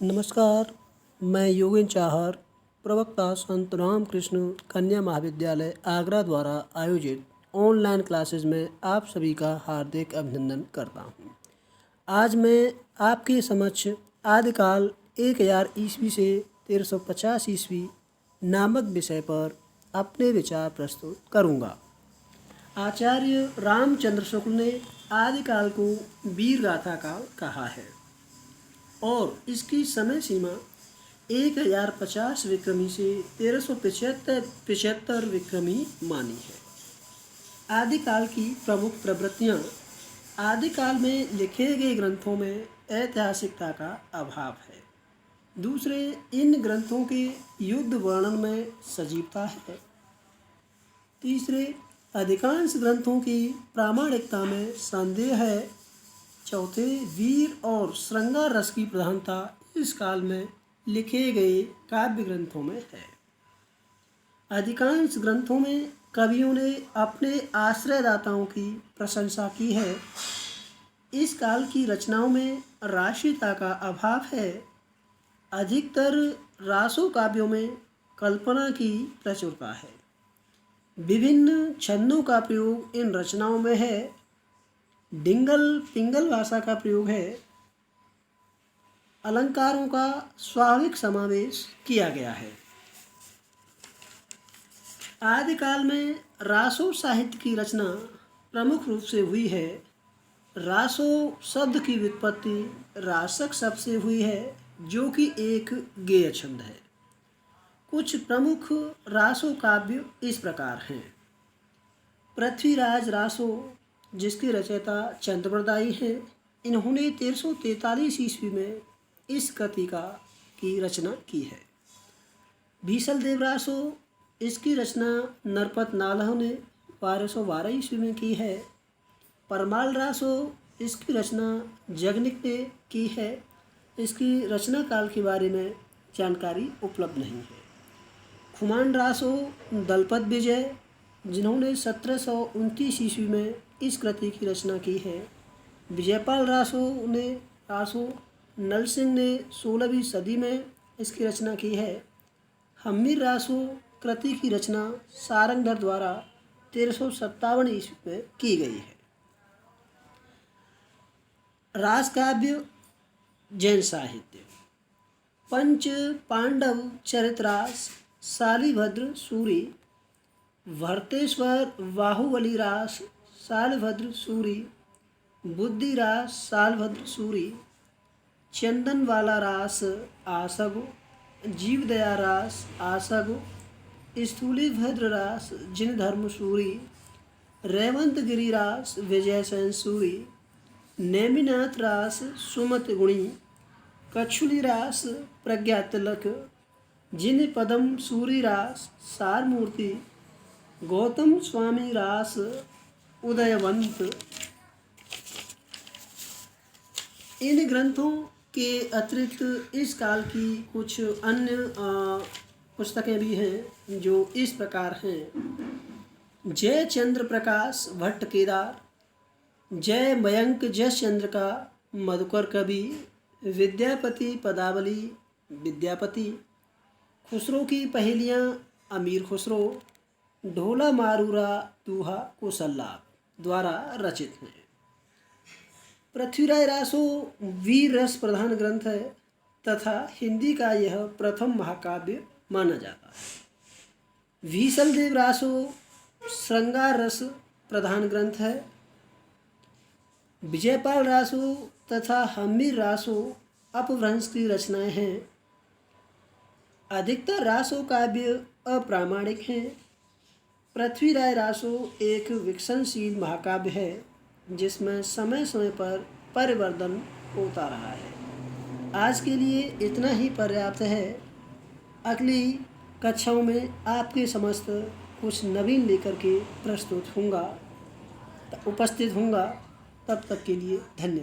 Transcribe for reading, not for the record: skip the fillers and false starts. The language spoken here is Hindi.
नमस्कार, मैं योगेन चाहर, प्रवक्ता संत रामकृष्ण कन्या महाविद्यालय आगरा द्वारा आयोजित ऑनलाइन क्लासेस में आप सभी का हार्दिक अभिनंदन करता हूं। आज मैं आपके समक्ष आदिकाल 1000 ईस्वी से 1350 ईस्वी नामक विषय पर अपने विचार प्रस्तुत करूंगा। आचार्य रामचंद्र शुक्ल ने आदिकाल को वीर गाथा काल कहा है और इसकी समय सीमा 1050 विक्रमी से 1375 विक्रमी मानी है। आदिकाल की प्रमुख प्रवृत्तियाँ। आदिकाल में लिखे गए ग्रंथों में ऐतिहासिकता का अभाव है। दूसरे, इन ग्रंथों के युद्ध वर्णन में सजीवता है। तीसरे, अधिकांश ग्रंथों की प्रामाणिकता में संदेह है। चौथे, वीर और श्रृंगार रस की प्रधानता इस काल में लिखे गए काव्य ग्रंथों में है। अधिकांश ग्रंथों में कवियों ने अपने आश्रयदाताओं की प्रशंसा की है। इस काल की रचनाओं में राशिता का अभाव है। अधिकतर रासो काव्यों में कल्पना की प्रचुरता है। विभिन्न छंदों का प्रयोग इन रचनाओं में है। डिंगल पिंगल भाषा का प्रयोग है। अलंकारों का स्वाभाविक समावेश किया गया है। आदिकाल में रासो साहित्य की रचना प्रमुख रूप से हुई है। रासो शब्द की व्युत्पत्ति रासक शब्द से हुई है, जो कि एक गेय छंद है। कुछ प्रमुख रासो काव्य इस प्रकार हैं। पृथ्वीराज रासो, जिसके रचयिता चंद्रप्रदायी हैं, इन्होंने 1343 ईस्वी में इस कृति की रचना की है। बीसल देव रासो, इसकी रचना नरपत नालह ने 1212 ईस्वी में की है। परमाल रासो, इसकी रचना जगनिक ने की है। इसकी रचना काल के बारे में जानकारी उपलब्ध नहीं है। खुमान रासो दलपत विजय, जिन्होंने 1729 ईस्वी में इस कृति की रचना की है। विजयपाल रासो नल सिंह ने 16वीं सदी में इसकी रचना की है। हम्मीर रासो कृति की रचना सारंगधर द्वारा 1357 ईस्वी में की गई है। रासकाव्य जैन साहित्य। पंच पांडव चरितरास, शालिभद्र सूरी, भरतेश्वर बाहुबली रास, शालिभद्र सूरी, बुद्धि रास, शालिभद्र सूरी, चंदनवाला रास आसगो, जीवदया रास आसगो, स्थूलीभद्र रास जिनधर्म सूरी, रेवंतगिरी रास विजयसेन सूरी, नेमिनाथ रास सुमत गुणी, कछुली रास प्रज्ञा तिलक, जिन पदम सूरी रास सारमूर्ति, गौतम स्वामी रास उदयवंत। इन ग्रंथों के अतिरिक्त इस काल की कुछ अन्य पुस्तकें भी हैं, जो इस प्रकार हैं। जय चंद्र प्रकाश भट्ट केदार, जय मयंक जस चंद्र का मधुकर कवि, विद्यापति पदावली विद्यापति, खुसरो की पहेलियाँ अमीर खुसरो, ढोला मारूरा दूहा कुसल्ला द्वारा रचित हैं। पृथ्वीराज रासो वीर रस प्रधान ग्रंथ है तथा हिंदी का यह प्रथम महाकाव्य माना जाता है। बीसल देव रासो श्रृंगार रस प्रधान ग्रंथ है। विजयपाल रासो तथा हम्मीर रासो अपभ्रंश की रचनाएं हैं। अधिकतर रासो काव्य अप्रामाणिक हैं। पृथ्वीराज रासो एक विकसनशील महाकाव्य है, जिसमें समय समय पर परिवर्तन होता रहा है। आज के लिए इतना ही पर्याप्त है। अगली कक्षाओं में आपके समस्त कुछ नवीन लेकर के उपस्थित होऊंगा। तब तक के लिए धन्यवाद।